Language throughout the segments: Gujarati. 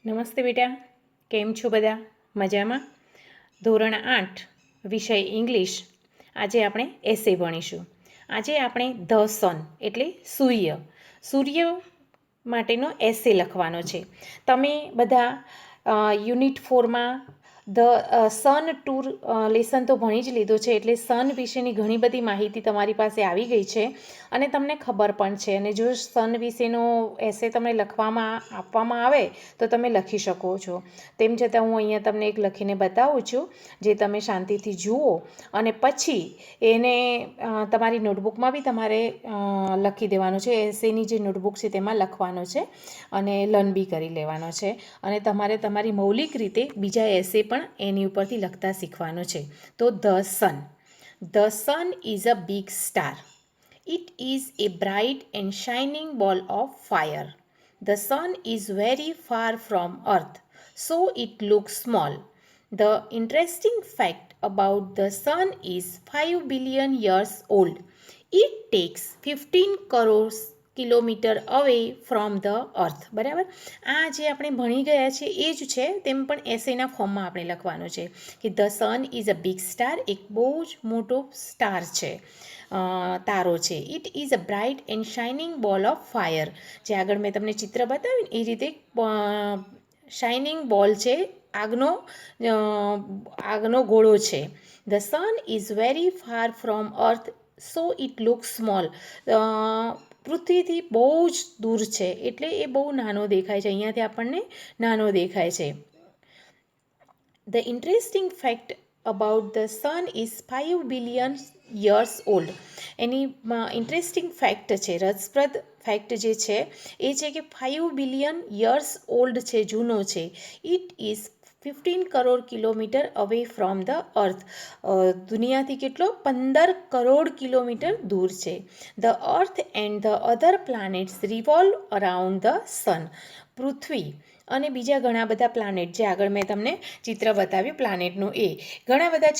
નમસ્તે બેટા, કેમ છો બધા? મજામાં? ધોરણ 8 વિષય ઇંગ્લિશ. આજે આપણે એસે ભણીશું. આજે આપણે ધ સન એટલે સૂર્ય માટેનો એસે લખવાનો છે. તમે બધા યુનિટ 4માં ધ સન ટૂર લેસન તો ભણી જ લીધો છે, એટલે સન વિશેની ઘણી બધી માહિતી તમારી પાસે આવી ગઈ છે અને તમને ખબર પણ છે. અને જો સન વિશેનો એસે તમને લખવામાં આપવામાં આવે તો તમે લખી શકો છો. તેમ છતાં હું અહીંયા તમને એક લખીને બતાવું છું, જે તમે શાંતિથી જુઓ અને પછી એને તમારી નોટબુકમાં બી તમારે લખી દેવાનું છે. એસેની જે નોટબુક છે તેમાં લખવાનો છે અને લર્ન બી કરી લેવાનો છે. અને તમારે તમારી મૌલિક રીતે બીજા એસે પણ એની ઉપરથી લખતા શીખવાનું છે. તો the sun is a big star. It is a bright and shining ball of fire. The sun is very far from Earth, so it looks small. The interesting fact about the sun is 5 billion years old. It takes 15 crores kilometre away from the અર્થ. બરાબર, આ જે આપણે ભણી ગયા છે એ જ છે, તેમ પણ એસેના ફોર્મમાં આપણે લખવાનું છે કે the sun is a big star, એક બહુ જ મોટો સ્ટાર છે, તારો છે. It is a bright and shining બોલ ઓફ ફાયર. જે આગળ મેં તમને ચિત્ર બતાવ્યું એ રીતે શાઇનિંગ બોલ છે, આગનો ગોળો છે. The sun is very far from earth, so it looks small. પૃથ્વીથી બહુ જ દૂર છે, એટલે એ બહુ નાનો દેખાય છે. અહીંયાથી આપણને નાનો દેખાય છે. The interesting fact about the sun is 5 billion years old. Any interesting fact છે, રસપ્રદ ફેક્ટ જે છે એ છે કે 5 બિલિયન યર્સ ઓલ્ડ છે, જૂનો છે. It is 15 crore kilometre away from the earth. દુનિયાથી કેટલો? 15 કરોડ કિલોમીટર દૂર છે. The earth and the other planets revolve around the sun. પૃથ્વી અને બીજા ઘણા બધા પ્લાનેટ, જે આગળ મેં તમને ચિત્ર બતાવ્યું પ્લાનેટનું, એ ઘણા બધા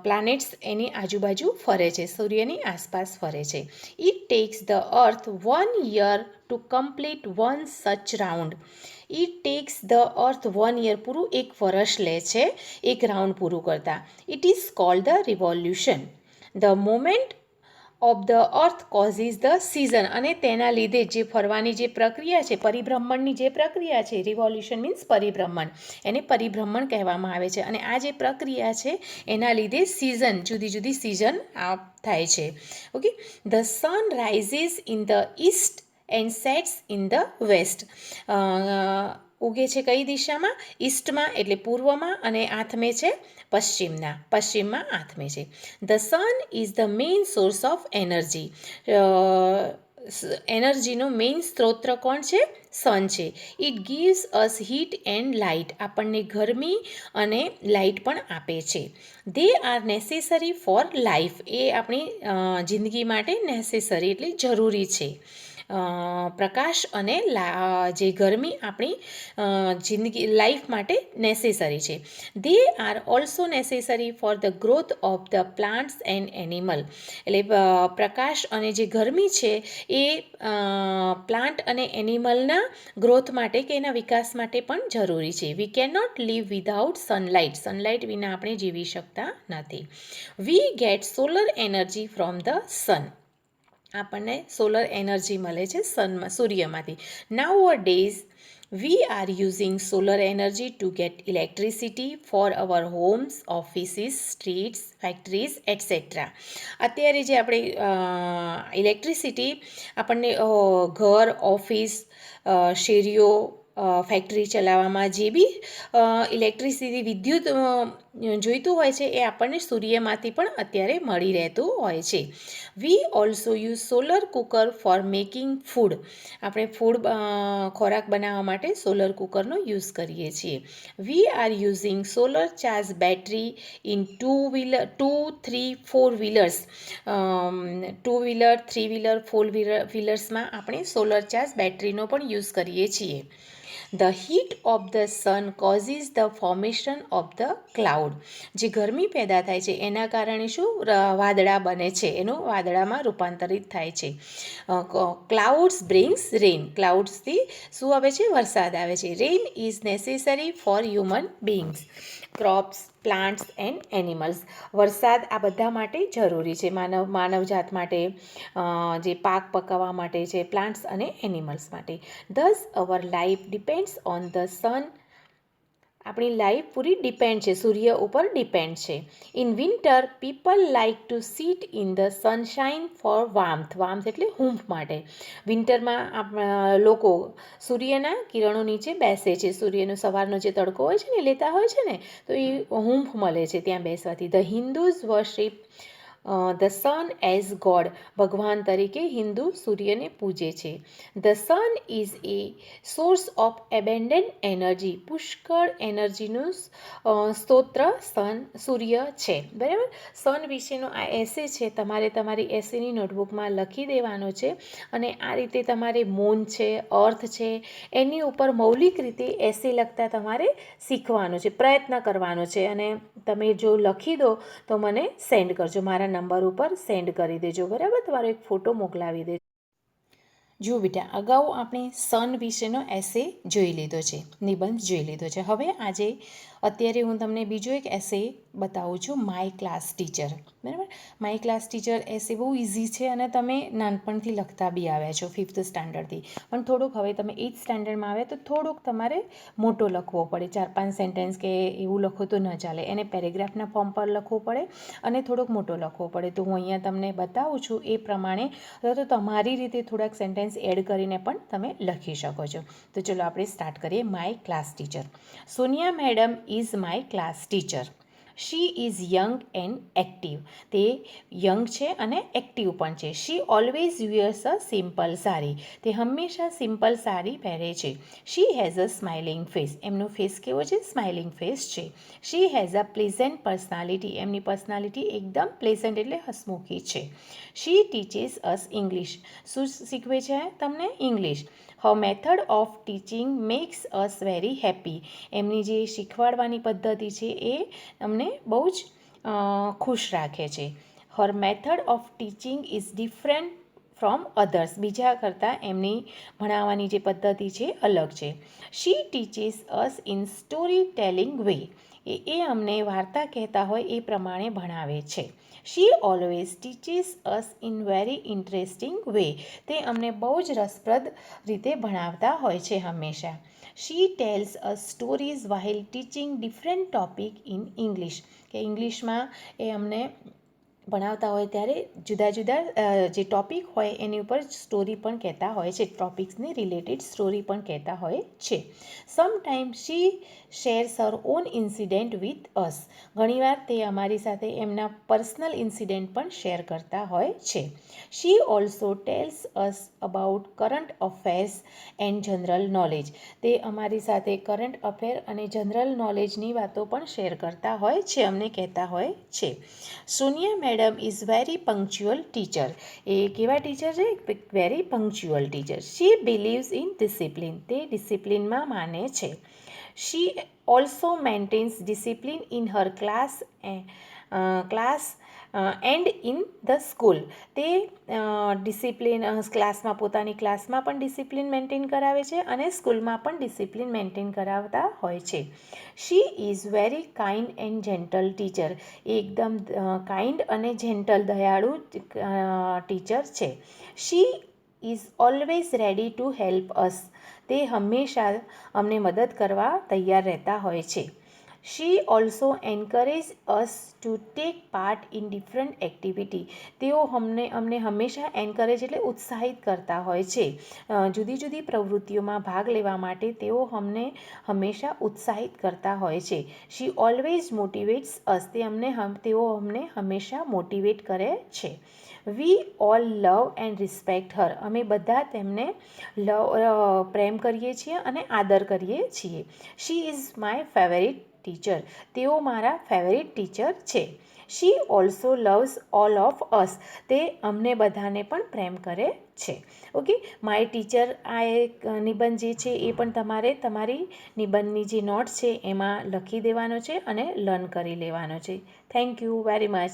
પ્લાનેટ્સ એની આજુબાજુ ફરે છે, સૂર્યની આસપાસ ફરે છે. It tax the earth 1 year to complete one સચ round. It tax the earth 1 year, પૂરું એક વર્ષ લે છે એક રાઉન્ડ પૂરું કરતા. It is called the revolution. The moment of the earth causes the season. અને તેના લીધે જે ફરવાની જે પ્રક્રિયા છે, પરિભ્રમણની જે પ્રક્રિયા છે, રિવોલ્યુશન મીન્સ પરિભ્રમણ, એને પરિભ્રમણ કહેવામાં આવે છે. અને આ જે પ્રક્રિયા છે એના લીધે સિઝન, જુદી જુદી સિઝન થાય છે. Okay. The sun rises in the east and sets in the west. ઉગે છે કઈ દિશામાં? ઈસ્ટમાં એટલે પૂર્વમાં, અને આથમે છે પશ્ચિમમાં આથમે છે. The sun is the main source of energy. એનર્જીનો મેઇન સ્ત્રોત કોણ છે? સન છે. It gives us heat and light. આપણને ગરમી અને લાઇટ પણ આપે છે. They are necessary for life. એ આપણી જિંદગી માટે નેસેસરી એટલે જરૂરી છે. પ્રકાશ અને જે ગરમી આપણી જિંદગી લાઈફ માટે નેસેસરી છે. They are also necessary for the growth of the plants and animal. એટલે પ્રકાશ અને જે ગરમી છે એ પ્લાન્ટ અને એનિમલના ગ્રોથ માટે કે એના વિકાસ માટે પણ જરૂરી છે. We can not live without sunlight. Sunlight વિના આપણે જીવી શકતા નથી. We get solar energy from the sun. આપણને સોલર એનર્જી મળે છે સૂર્યમાંથી. Nowadays we are using solar energy to get electricity for our homes, offices, streets, factories etcetera. અત્યારે જે આપણે ઇલેક્ટ્રિસિટી આપણને ઘર, ઓફિસ, શેરીઓ, ફેક્ટરી ચલાવવામાં જે બી ઇલેક્ટ્રિસિટી, વિદ્યુત જોઈતું હોય છે એ આપણને સૂર્યમાંથી પણ અત્યારે મળી રહેતું હોય છે. We also use solar cooker four making food. આપણે ખોરાક બનાવવા માટે સોલર કુકરનો યુઝ કરીએ છીએ. વી are using solar charge battery in 2-wheeler, 2, 3, 4 wheelers. 2 wheeler, 3 wheeler, 4 વ્હીલર્સમાં આપણે સોલર ચાર્જ બેટરીનો પણ યુઝ કરીએ છીએ. The heat of the sun causes the formation of the cloud. જે ગરમી પેદા થાય છે એના કારણે શું વાદળા બને છે, એનું વાદળામાં રૂપાંતરિત થાય છે. Clouds brings rain. ક્લાઉડ્સથી શું આવે છે? વરસાદ આવે છે. Rain is necessary for human beings, crops, plants and animals. વરસાદ આ બધા માટે જરૂરી છે, માનવજાત માટે, જે પાક પકાવવા માટે છે, પ્લાન્ટ્સ અને એનિમલ્સ માટે. Thus our life depends on the sun. આપણી લાઈફ પૂરી ડિપેન્ડ છે, સૂર્ય ઉપર ડિપેન્ડ છે. In winter people like to sit in the sunshine for warmth. Warmth એટલે હૂંફ માટે. વિન્ટરમાં લોકો સૂર્યના કિરણો નીચે બેસે છે. સૂર્યનો સવારનો જે તડકો હોય છે ને લેતા હોય છે ને, તો એ હૂંફ મળે છે ત્યાં બેસવાથી. The Hindus worship the sun as god. ભગવાન તરીકે હિન્દુ સૂર્યને પૂજે છે. The sun is a source of abundant energy. પુષ્કળ એનર્જીનું સ્તોત્ર સૂર્ય છે. બરાબર. સન વિશેનો આ એસે છે, તમારે તમારી એસેની નોટબુકમાં લખી દેવાનો છે. અને આ રીતે તમારે મૂન છે, અર્થ છે, એની ઉપર મૌલિક રીતે એસે લખતા તમારે શીખવાનું છે, પ્રયત્ન કરવાનો છે. અને તમે જો લખી દો તો મને સેન્ડ કરજો, મારા નંબર ઉપર સેન્ડ કરી દેજો. બરાબર. તમારો એક ફોટો મોકલાવી દેજો. જો બેટા, અગાઉ આપણે સન વિશેનો એસે જોઈ લીધો છે, નિબંધ જોઈ લીધો છે. હવે અત્યારે હું તમને બીજો એક એસે બતાવું છું, માય ક્લાસ ટીચર. બરાબર. માય ક્લાસ ટીચર એસે બહુ ઇઝી છે અને તમે નાનપણથી લખતા બી આવ્યા છો, 5th સ્ટાન્ડર્ડથી. પણ થોડુંક હવે તમે 8th સ્ટાન્ડર્ડમાં આવે તો થોડુંક તમારે મોટો લખવો પડે. 4-5 સેન્ટેન્સ કે એવું લખો તો ન ચાલે, એને પેરેગ્રાફના ફોર્મ પર લખવું પડે અને થોડોક મોટો લખવો પડે. તો હું અહીંયા તમને બતાવું છું એ પ્રમાણે, તો તમારી રીતે થોડાક સેન્ટેન્સ એડ કરીને પણ તમે લખી શકો છો. તો ચલો આપણે સ્ટાર્ટ કરીએ. My class teacher. Sonia madam is my class teacher. She is young and active. તે યંગ છે અને એક્ટિવ પણ છે. She always wears a simple sari. તે હંમેશા સિમ્પલ સાડી પહેરે છે. She has a smiling face. એમનો ફેસ કેવો છે? સ્માઇલિંગ ફેસ છે. She has a pleasant personality. એમની પર્સનાલિટી એકદમ પ્લેઝન્ટ એટલે હસમુખી છે. She teaches us English. શું શીખવે છે તમને? English. Har method of teaching makes us very happy. એમની જે શીખવાડવાની પદ્ધતિ છે એ અમને બહુ જ ખુશ રાખે છે. Her method of teaching is different from others. બીજા કરતાં એમની ભણાવવાની જે પદ્ધતિ છે અલગ છે. She teaches us in story telling way. એ અમને વાર્તા કહેતા હોય એ પ્રમાણે ભણાવે છે. She always teaches us in very interesting way. તે અમને બહુ જ રસપ્રદ રીતે ભણાવતા હોય છે હંમેશા. She tells us stories while teaching different topic in English. કે ઇંગ્લિશમાં એ અમને ભણાવતા હોય ત્યારે જુદા જુદા જે ટોપિક હોય એની ઉપર સ્ટોરી પણ કહેતા હોય છે, ટોપિક્સની રિલેટેડ સ્ટોરી પણ કહેતા હોય છે. Sometime she shares her own incident with us. ઘણીવાર તે અમારી સાથે એમના પર્સનલ ઇન્સિડેન્ટ પણ શેર કરતા હોય છે. She also tells us about current affairs and general knowledge. તે અમારી સાથે કરંટ અફેર અને જનરલ નોલેજની વાતો પણ શેર કરતા હોય છે, અમને કહેતા હોય છે. Sonia madam is very punctual teacher. એ કેવા ટીચર છે? Very punctual teacher. She believes in discipline. તે ડિસિપ્લિનમાં માને છે. She also maintains discipline in her class and in the school. તે ડિસિપ્લિન ક્લાસમાં, પોતાની ક્લાસમાં પણ ડિસિપ્લિન મેન્ટેન કરાવે છે અને સ્કૂલમાં પણ ડિસિપ્લિન મેન્ટેન કરાવતા હોય છે. She is very kind and gentle teacher. એ એકદમ કાઇન્ડ અને જેન્ટલ, દયાળુ ટીચર છે. She is always ready to help us. તે હંમેશા અમને મદદ કરવા તૈયાર રહેતા હોય છે. She also encourage us to take part in different activity. તેઓ અમને હંમેશા એન્કરેજ એટલે ઉત્સાહિત કરતા હોય છે. જુદી જુદી પ્રવૃત્તિઓમાં ભાગ લેવા માટે તેઓ અમને હંમેશા ઉત્સાહિત કરતા હોય છે. She always motivates us. તેઓ અમને હંમેશા મોટિવેટ કરે છે. We all love and respect her. અમે બધા તેમને પ્રેમ કરીએ છીએ અને આદર કરીએ છીએ. She is my favourite teacher. તેઓ મારા ફેવરિટ ટીચર છે. She also loves all of us. તે અમને બધાને પણ પ્રેમ કરે છે. ઓકે, માય ટીચર આ એક નિબંધ જે છે એ પણ તમારે તમારી નિબંધની જે નોટ્સ છે એમાં લખી દેવાનો છે અને લર્ન કરી લેવાનો છે. Thank you very much.